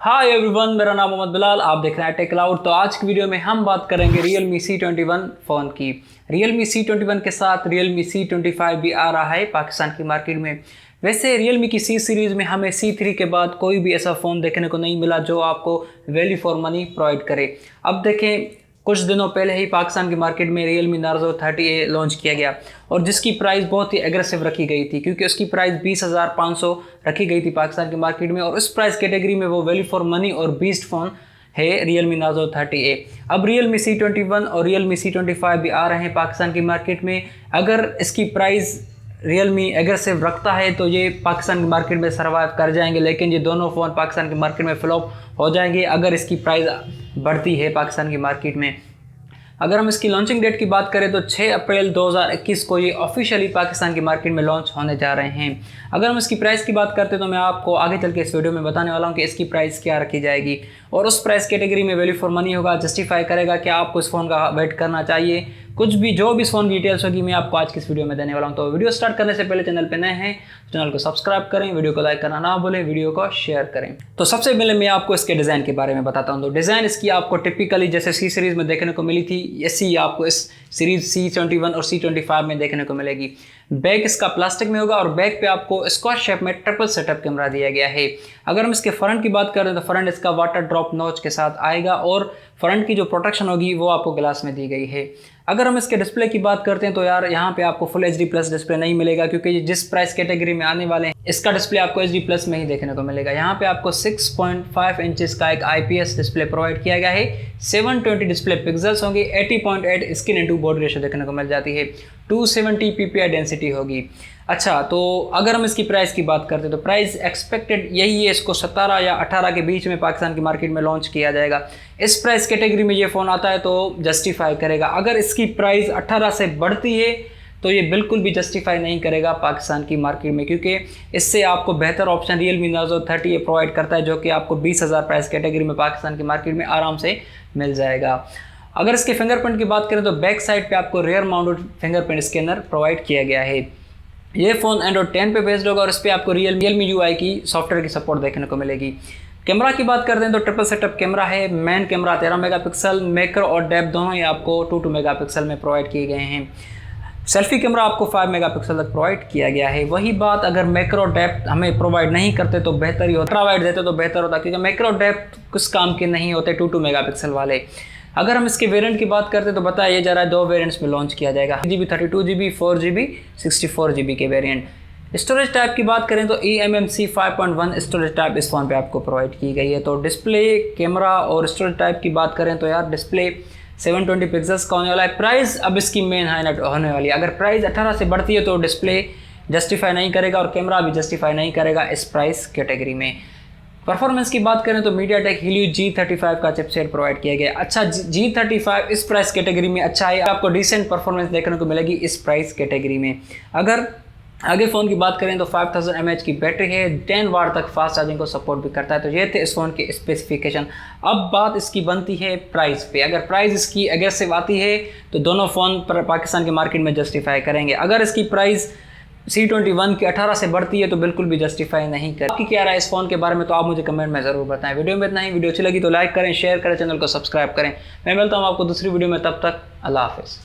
Hi everyone, मेरा नाम मोहम्मद बिलाल। आप देख रहे हैं itechcloud। तो आज की वीडियो में हम बात करेंगे Realme C21 फ़ोन की। Realme C21 के साथ Realme C25 भी आ रहा है पाकिस्तान की मार्केट में। वैसे Realme की C सीरीज़ में हमें C3 के बाद कोई भी ऐसा फ़ोन देखने को नहीं मिला जो आपको वैल्यू फॉर मनी प्रोवाइड करे। अब देखें, कुछ दिनों पहले ही पाकिस्तान की मार्केट में Realme Narzo 30A लॉन्च किया गया और जिसकी प्राइस बहुत ही एग्रेसिव रखी गई थी, क्योंकि उसकी प्राइस 20,500 रखी गई थी पाकिस्तान की मार्केट में। और उस प्राइस कैटेगरी में वो वैल्यू फॉर मनी और बीस्ट फ़ोन है Realme Narzo 30A। अब Realme C21 और Realme C25 भी आ रहे हैं पाकिस्तान की मार्केट में। अगर इसकी प्राइस Realme एग्रेसिव रखता है तो ये पाकिस्तान की मार्केट में सर्वाइव कर जाएंगे, लेकिन ये दोनों फ़ोन पाकिस्तान की मार्केट में फ्लॉप हो जाएंगे अगर इसकी प्राइस बढ़ती है पाकिस्तान की मार्केट में। अगर हम इसकी लॉन्चिंग डेट की बात करें तो 6 अप्रैल 2021 को ये ऑफिशियली पाकिस्तान की मार्केट में लॉन्च होने जा रहे हैं। अगर हम इसकी प्राइस की बात करते हैं तो मैं आपको आगे चल के इस वीडियो में बताने वाला हूं कि इसकी प्राइस क्या रखी जाएगी और उस प्राइस कैटेगरी में वैल्यू फॉर मनी होगा, जस्टिफाई करेगा कि आपको इस फ़ोन का वेट करना चाहिए। कुछ भी जो भी इस फ़ोन की डिटेल्स होगी मैं आपको आज की इस वीडियो में देने वाला हूं। तो वीडियो स्टार्ट करने से पहले चैनल पे नए हैं तो चैनल को सब्सक्राइब करें, वीडियो को लाइक करना ना भूलें, वीडियो को शेयर करें। तो सबसे पहले मैं आपको इसके डिज़ाइन के बारे में बताता हूं। तो डिज़ाइन इसकी आपको टिपिकली जैसे सी सीरीज़ में देखने को मिली थी, ऐसी आपको इस सीरीज़ C21 और C25 में देखने को मिलेगी। बैक इसका प्लास्टिक में होगा और बैक पे आपको स्क्वायर शेप में ट्रिपल सेटअप कैमरा दिया गया है। अगर हम इसके फ्रंट की बात करें तो फ्रंट इसका वाटर ड्रॉप नॉच के साथ आएगा और फ्रंट की जो प्रोटेक्शन होगी वो आपको ग्लास में दी गई है। अगर हम इसके डिस्प्ले की बात करते हैं तो यार यहाँ पे आपको फुल HD प्लस डिस्प्ले नहीं मिलेगा, क्योंकि जिस प्राइस कैटेगरी में आने वाले हैं इसका डिस्प्ले आपको HD प्लस में ही देखने को मिलेगा। यहाँ पे आपको 6.5 इंचेस का एक IPS डिस्प्ले प्रोवाइड किया गया है। 720 डिस्प्ले पिक्सल्स होंगे, 80.8 स्क्रीन इंटू बॉडी रेशो देखने को मिल जाती है, 270 PPI डेंसिटी होगी। अच्छा, तो अगर हम इसकी प्राइस की बात करते हैं तो प्राइस एक्सपेक्टेड यही है, इसको 17 या 18 के बीच में पाकिस्तान की मार्केट में लॉन्च किया जाएगा। इस प्राइस कैटेगरी में ये फ़ोन आता है तो जस्टिफाई करेगा। अगर इसकी प्राइस 18 से बढ़ती है तो ये बिल्कुल भी जस्टिफाई नहीं करेगा पाकिस्तान की मार्केट में, क्योंकि इससे आपको बेहतर option Realme Narzo 30A provide करता है, जो कि आपको 20,000 प्राइस कैटेगरी में पाकिस्तान की मार्केट में आराम से मिल जाएगा। अगर इसके फिंगरप्रिंट की बात करें तो बैक साइड पे आपको rear mounted fingerprint scanner provide किया गया है। ये फ़ोन Android 10 पे बेस्ड होगा और इस पर आपको Realme UI की सॉफ्टवेयर की सपोर्ट देखने को मिलेगी। कैमरा की बात करते हैं तो ट्रिपल सेटअप कैमरा है। मेन कैमरा 13 मेगापिक्सल, मैक्रो और डेप्थ दोनों ही आपको 2 मेगापिक्सल में प्रोवाइड किए गए हैं। सेल्फी कैमरा आपको 5 मेगापिक्सल तक प्रोवाइड किया गया है। वही बात अगर मैक्रो डेप्थ हमें प्रोवाइड नहीं करते तो बेहतर ही होता, प्रोवाइड देते तो बेहतर होता, क्योंकि मैक्रो डेप्थ कुछ काम के नहीं होते 2 मेगापिक्सल वाले। अगर हम इसके वेरिएंट की बात करते हैं तो बताया जा रहा है 2 वेरिएंट्स में लॉन्च किया जाएगा, 32GB, 4GB, 64GB के वेरिएंट। स्टोरेज टाइप की बात करें तो eMMC 5.1 स्टोरेज टाइप इस फ़ोन पे आपको प्रोवाइड की गई है। तो डिस्प्ले, कैमरा और स्टोरेज टाइप की बात करें तो यार डिस्प्ले 720 पिक्सल्स का होने वाला है। प्राइस अब इसकी मेन हाईलाइट होने वाली है। अगर प्राइस 18 से बढ़ती है तो डिस्प्ले जस्टिफाई नहीं करेगा और कैमरा भी जस्टिफाई नहीं करेगा इस प्राइस कैटेगरी में। परफॉर्मेंस की बात करें तो MediaTek Helio G35 का चिपसेट प्रोवाइड किया गया। अच्छा, G35 इस प्राइस कैटेगरी में अच्छा है, आपको डिसेंट परफॉर्मेंस देखने को मिलेगी इस प्राइस कैटेगरी में। अगर आगे फ़ोन की बात करें तो 5000 mAh की बैटरी है, 10 वाट तक फास्ट चार्जिंग को सपोर्ट भी करता है। तो ये थे इस फ़ोन के स्पेसिफिकेशन। अब बात इसकी बनती है प्राइस पे। अगर प्राइस इसकी एग्रेसिव आती है तो दोनों फ़ोन पर पाकिस्तान के मार्केट में जस्टिफाई करेंगे। अगर इसकी प्राइस C21 की 18 से बढ़ती है तो बिल्कुल भी जस्टिफाई नहीं कर। आपकी क्या राय है इस फ़ोन के बारे में तो आप मुझे कमेंट में ज़रूर बताएं। वीडियो में इतना ही। वीडियो अच्छी लगी तो लाइक करें, शेयर करें, चैनल को सब्सक्राइब करें। मैं मिलता हूँ आपको दूसरी वीडियो में, तब तक अल्लाह हाफ़िज़।